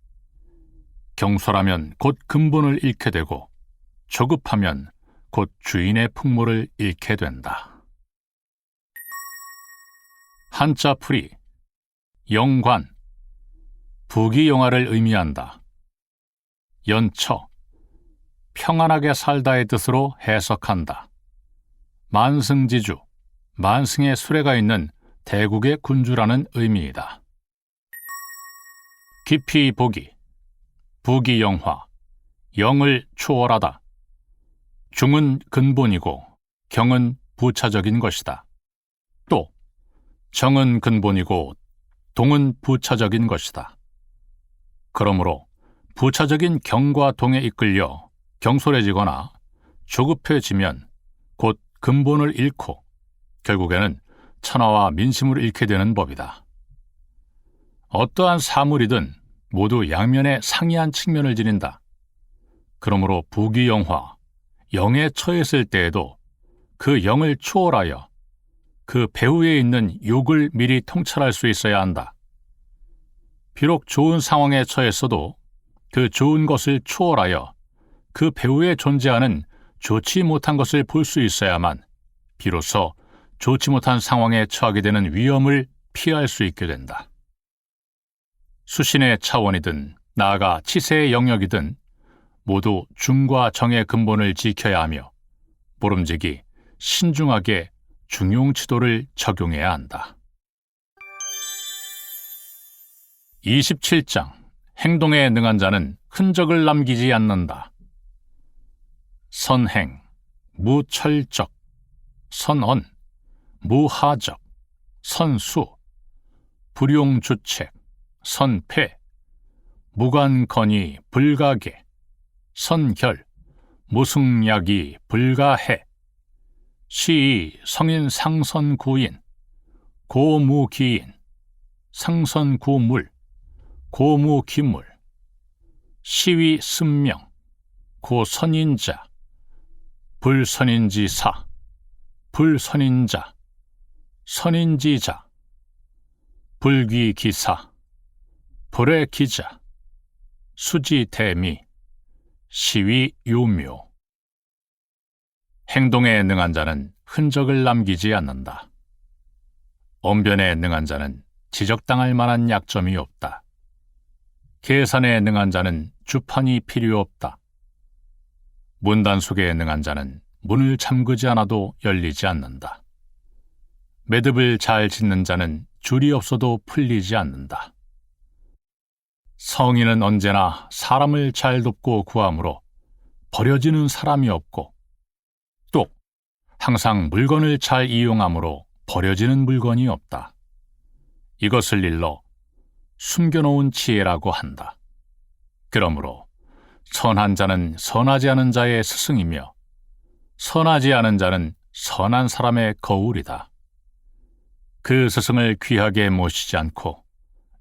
경솔하면 곧 근본을 잃게 되고 조급하면 곧 주인의 풍모를 잃게 된다. 한자풀이 영관, 부귀영화를 의미한다. 연처, 평안하게 살다의 뜻으로 해석한다. 만승지주, 만승의 수레가 있는 대국의 군주라는 의미이다. 깊이 보기, 부귀영화, 영을 초월하다. 중은 근본이고 경은 부차적인 것이다. 또 정은 근본이고 동은 부차적인 것이다. 그러므로 부차적인 경과 동에 이끌려 경솔해지거나 조급해지면 곧 근본을 잃고 결국에는 천하와 민심을 잃게 되는 법이다. 어떠한 사물이든 모두 양면에 상이한 측면을 지닌다. 그러므로 부귀영화, 영에 처했을 때에도 그 영을 초월하여 그 배후에 있는 욕을 미리 통찰할 수 있어야 한다. 비록 좋은 상황에 처했어도 그 좋은 것을 초월하여 그 배후에 존재하는 좋지 못한 것을 볼 수 있어야만 비로소 좋지 못한 상황에 처하게 되는 위험을 피할 수 있게 된다. 수신의 차원이든 나아가 치세의 영역이든 모두 중과 정의 근본을 지켜야 하며 모름지기 신중하게 중용치도를 적용해야 한다. 27장 행동에 능한 자는 흔적을 남기지 않는다. 선행, 무철적, 선언, 무하적, 선수, 불용주책, 선패, 무관건이 불가계, 선결, 무승약이 불가해, 시의 성인 상선구인, 고무기인, 상선구물, 고무기물, 시위 승명, 고선인자, 불선인지사, 불선인자, 선인지자, 불귀기사, 불의 기자, 수지대미, 시위유묘. 행동에 능한 자는 흔적을 남기지 않는다. 언변에 능한 자는 지적당할 만한 약점이 없다. 계산에 능한 자는 주판이 필요 없다. 문단속에 능한 자는 문을 잠그지 않아도 열리지 않는다. 매듭을 잘 짓는 자는 줄이 없어도 풀리지 않는다. 성인은 언제나 사람을 잘 돕고 구함으로 버려지는 사람이 없고 또 항상 물건을 잘 이용함으로 버려지는 물건이 없다. 이것을 일러 숨겨놓은 지혜라고 한다. 그러므로 선한 자는 선하지 않은 자의 스승이며 선하지 않은 자는 선한 사람의 거울이다. 그 스승을 귀하게 모시지 않고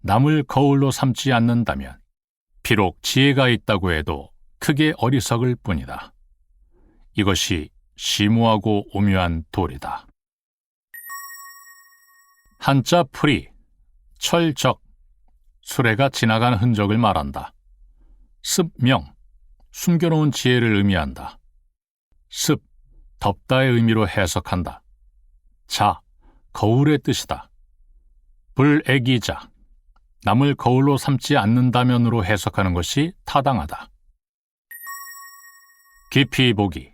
남을 거울로 삼지 않는다면 비록 지혜가 있다고 해도 크게 어리석을 뿐이다. 이것이 심오하고 오묘한 도리다. 한자 풀이, 철적, 수레가 지나간 흔적을 말한다. 습명, 숨겨놓은 지혜를 의미한다. 습, 덮다의 의미로 해석한다. 자, 거울의 뜻이다. 불애기자, 남을 거울로 삼지 않는다면으로 해석하는 것이 타당하다. 깊이 보기,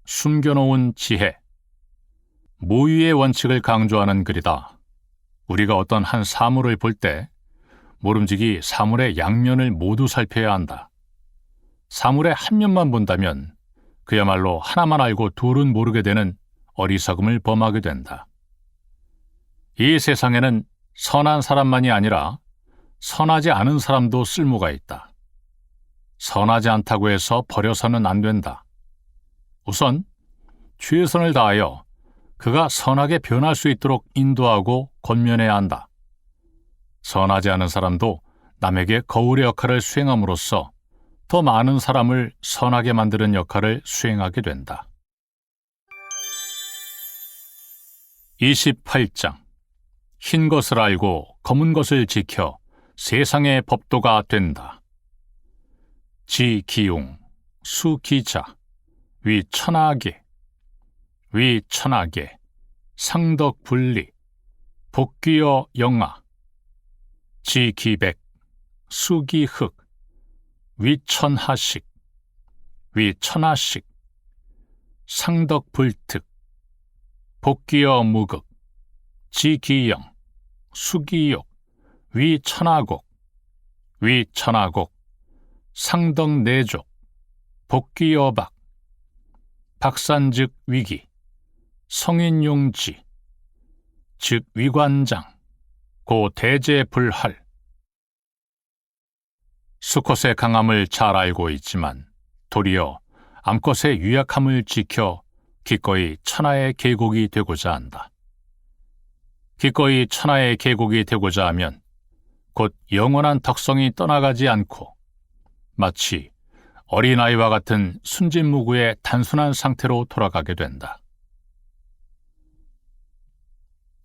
숨겨놓은 지혜. 모유의 원칙을 강조하는 글이다. 우리가 어떤 한 사물을 볼 때 모름지기 사물의 양면을 모두 살펴야 한다. 사물의 한 면만 본다면 그야말로 하나만 알고 둘은 모르게 되는 어리석음을 범하게 된다. 이 세상에는 선한 사람만이 아니라 선하지 않은 사람도 쓸모가 있다. 선하지 않다고 해서 버려서는 안 된다. 우선 최선을 다하여 그가 선하게 변할 수 있도록 인도하고 권면해야 한다. 선하지 않은 사람도 남에게 거울의 역할을 수행함으로써 더 많은 사람을 선하게 만드는 역할을 수행하게 된다. 28장. 흰 것을 알고 검은 것을 지켜 세상의 법도가 된다. 지기용, 수기자, 위천하계, 위천하계, 상덕분리, 복귀여 영아, 지기백, 수기흑, 위천하식, 위천하식, 상덕불특, 복귀여 무극, 지기영, 수기욕, 위천하곡, 위천하곡, 상덕내족, 복귀여박, 박산즉 위기, 성인용지, 즉 위관장, 고대제불할. 수컷의 강함을 잘 알고 있지만 도리어 암컷의 유약함을 지켜 기꺼이 천하의 계곡이 되고자 한다. 기꺼이 천하의 계곡이 되고자 하면 곧 영원한 덕성이 떠나가지 않고 마치 어린아이와 같은 순진무구의 단순한 상태로 돌아가게 된다.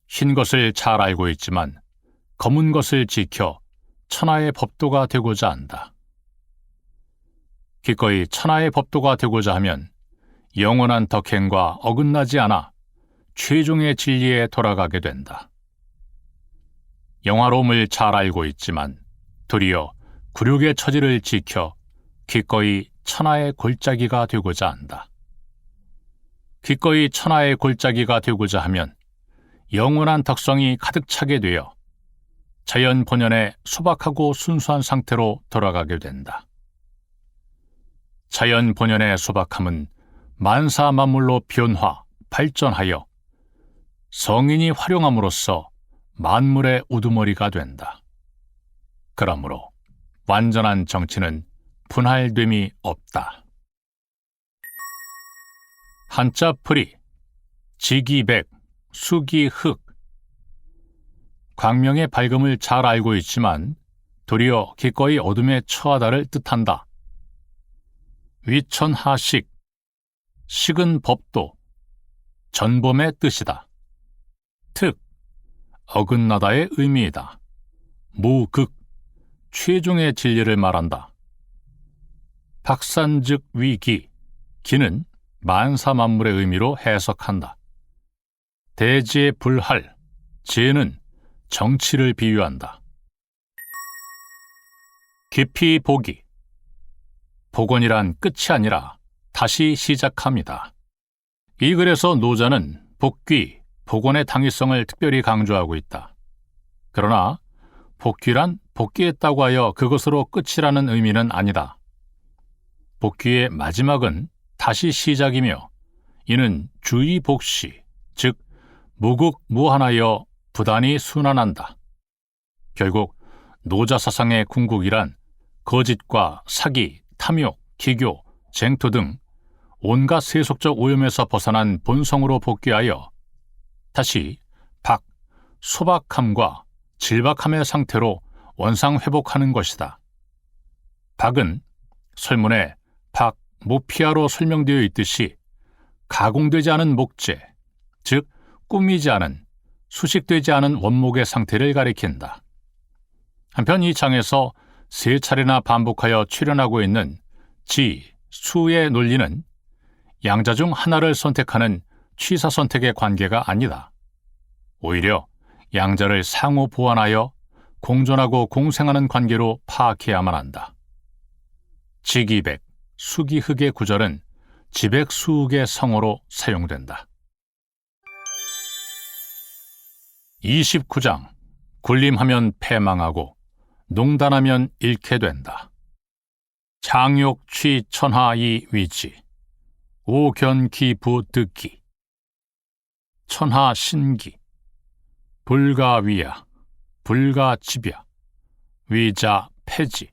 흰 것을 잘 알고 있지만 검은 것을 지켜 천하의 법도가 되고자 한다. 기꺼이 천하의 법도가 되고자 하면 영원한 덕행과 어긋나지 않아 최종의 진리에 돌아가게 된다. 영화로움을 잘 알고 있지만 도리어 굴욕의 처지를 지켜 기꺼이 천하의 골짜기가 되고자 한다. 기꺼이 천하의 골짜기가 되고자 하면 영원한 덕성이 가득 차게 되어 자연 본연의 소박하고 순수한 상태로 돌아가게 된다. 자연 본연의 소박함은 만사 만물로 변화, 발전하여 성인이 활용함으로써 만물의 우두머리가 된다. 그러므로 완전한 정치는 분할됨이 없다. 한자풀이 지기백, 수기흑. 광명의 밝음을 잘 알고 있지만 도리어 기꺼이 어둠에 처하다를 뜻한다. 위천하식, 식은 법도, 전범의 뜻이다. 특, 어긋나다의 의미이다. 무극, 최종의 진리를 말한다. 박산즉 위기, 기는 만사만물의 의미로 해석한다. 대지의 불할, 제는 정치를 비유한다. 깊이 보기, 복원이란 끝이 아니라 다시 시작합니다. 이 글에서 노자는 복귀, 복원의 당위성을 특별히 강조하고 있다. 그러나 복귀란 복귀했다고 하여 그것으로 끝이라는 의미는 아니다. 복귀의 마지막은 다시 시작이며 이는 주의복시, 즉 무국무한하여 부단히 순환한다. 결국 노자 사상의 궁극이란 거짓과 사기, 탐욕, 기교, 쟁토 등 온갖 세속적 오염에서 벗어난 본성으로 복귀하여 다시 소박함과 질박함의 상태로 원상회복하는 것이다. 박은 설문에 무피아로 설명되어 있듯이 가공되지 않은 목재, 즉 꾸미지 않은, 수식되지 않은 원목의 상태를 가리킨다. 한편 이 장에서 세 차례나 반복하여 출현하고 있는 지, 수의 논리는 양자 중 하나를 선택하는 취사 선택의 관계가 아니다. 오히려 양자를 상호 보완하여 공존하고 공생하는 관계로 파악해야만 한다. 지기백, 수기흑의 구절은 지백수흑의 성어로 사용된다. 29장. 군림하면 패망하고 농단하면 잃게 된다. 장욕취 천하이 위지, 오견기부득기, 천하신기, 불가위야, 불가집야, 위자 폐지,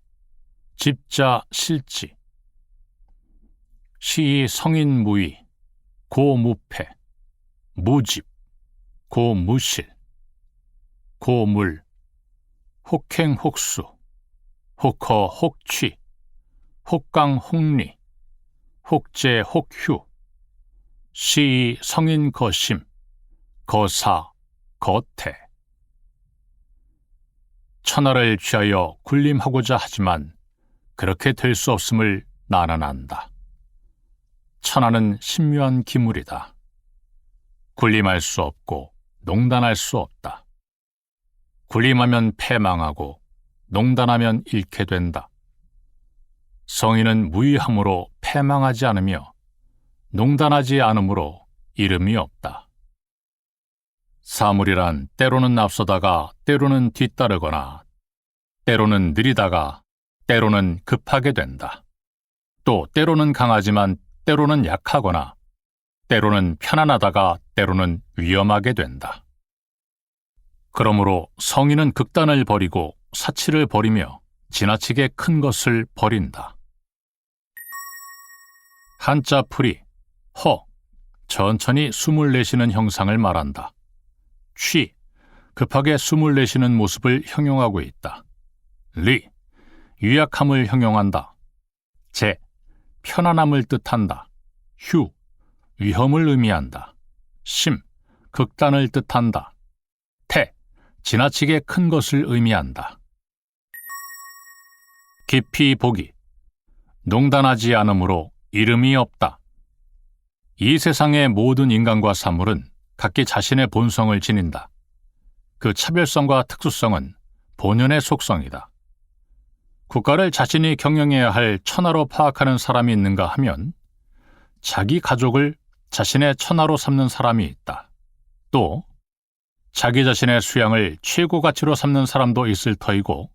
집자 실지, 시이 성인무위, 고무패, 무집, 고무실, 고물, 혹행혹수, 혹허 혹취, 혹강 혹리, 혹제 혹휴, 시 성인 거심, 거사, 거태. 천하를 취하여 군림하고자 하지만 그렇게 될 수 없음을 나는 안다. 천하는 신묘한 기물이다. 군림할 수 없고 농단할 수 없다. 군림하면 패망하고 농단하면 잃게 된다. 성인은 무의함으로 패망하지 않으며 농단하지 않으므로 이름이 없다. 사물이란 때로는 앞서다가 때로는 뒤따르거나 때로는 느리다가 때로는 급하게 된다. 또 때로는 강하지만 때로는 약하거나 때로는 편안하다가 때로는 위험하게 된다. 그러므로 성인은 극단을 버리고 사치를 버리며 지나치게 큰 것을 버린다. 한자풀이 허, 천천히 숨을 내쉬는 형상을 말한다. 취, 급하게 숨을 내쉬는 모습을 형용하고 있다. 리, 유약함을 형용한다. 제, 편안함을 뜻한다. 휴, 위험을 의미한다. 심, 극단을 뜻한다. 태, 지나치게 큰 것을 의미한다. 깊이 보기, 농단하지 않으므로 이름이 없다. 이 세상의 모든 인간과 사물은 각기 자신의 본성을 지닌다. 그 차별성과 특수성은 본연의 속성이다. 국가를 자신이 경영해야 할 천하로 파악하는 사람이 있는가 하면 자기 가족을 자신의 천하로 삼는 사람이 있다. 또 자기 자신의 수양을 최고 가치로 삼는 사람도 있을 터이고,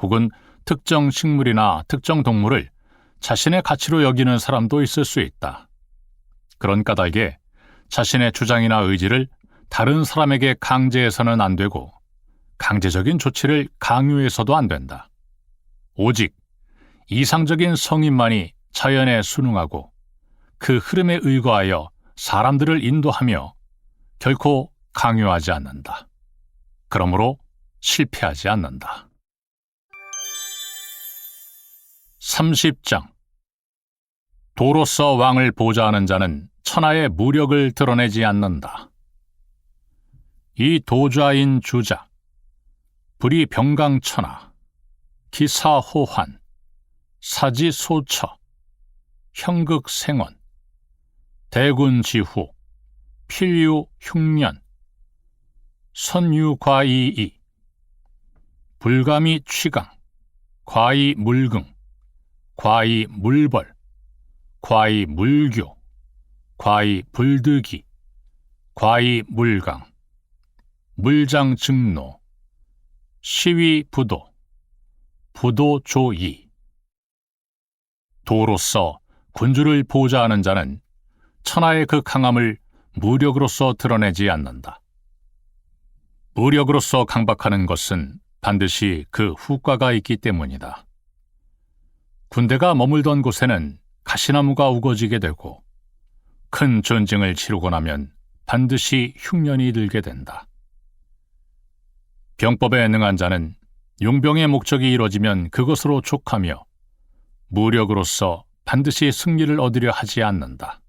혹은 특정 식물이나 특정 동물을 자신의 가치로 여기는 사람도 있을 수 있다. 그런 까닭에 자신의 주장이나 의지를 다른 사람에게 강제해서는 안 되고 강제적인 조치를 강요해서도 안 된다. 오직 이상적인 성인만이 자연에 순응하고 그 흐름에 의거하여 사람들을 인도하며 결코 강요하지 않는다. 그러므로 실패하지 않는다. 30장. 도로서 왕을 보좌하는 자는 천하의 무력을 드러내지 않는다. 이 도좌인 주자, 불이 병강천하, 기사호환, 사지소처, 형극생원, 대군지후, 필유흉년, 선유과이이, 불가미 취강, 과이물긍, 과이물벌, 과이물교, 과이불득이, 과이물강, 물장증노, 시위부도, 부도조이. 도로서 군주를 보좌하는 자는 천하의 그 강함을 무력으로서 드러내지 않는다. 무력으로서 강박하는 것은 반드시 그 후과가 있기 때문이다. 군대가 머물던 곳에는 가시나무가 우거지게 되고 큰 전쟁을 치르고 나면 반드시 흉년이 들게 된다. 병법에 능한 자는 용병의 목적이 이루어지면 그것으로 족하며 무력으로서 반드시 승리를 얻으려 하지 않는다.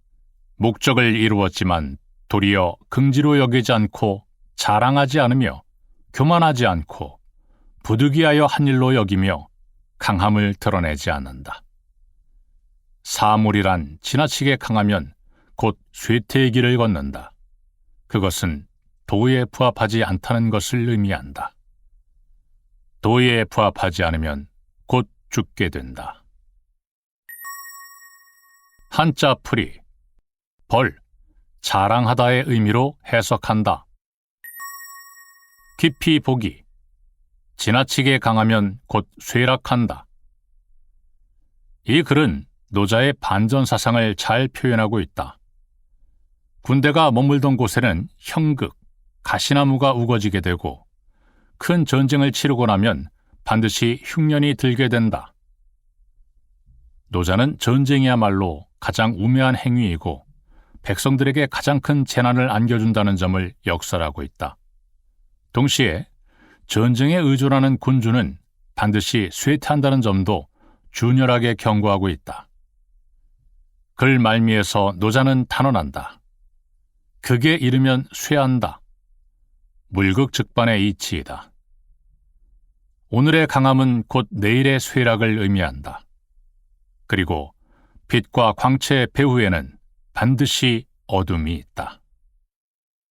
목적을 이루었지만 도리어 긍지로 여기지 않고 자랑하지 않으며 교만하지 않고 부득이하여 한 일로 여기며 강함을 드러내지 않는다. 사물이란 지나치게 강하면 곧 쇠퇴의 길을 걷는다. 그것은 도에 부합하지 않다는 것을 의미한다. 도에 부합하지 않으면 곧 죽게 된다. 한자풀이 벌, 자랑하다의 의미로 해석한다. 깊이 보기, 지나치게 강하면 곧 쇠락한다. 이 글은 노자의 반전 사상을 잘 표현하고 있다. 군대가 머물던 곳에는 형극, 가시나무가 우거지게 되고 큰 전쟁을 치르고 나면 반드시 흉년이 들게 된다. 노자는 전쟁이야말로 가장 우매한 행위이고 백성들에게 가장 큰 재난을 안겨준다는 점을 역설하고 있다. 동시에 전쟁에 의존하는 군주는 반드시 쇠퇴한다는 점도 준열하게 경고하고 있다. 글 말미에서 노자는 탄원한다. 극에 이르면 쇠한다. 물극즉반의 이치이다. 오늘의 강함은 곧 내일의 쇠락을 의미한다. 그리고 빛과 광채의 배후에는 반드시 어둠이 있다.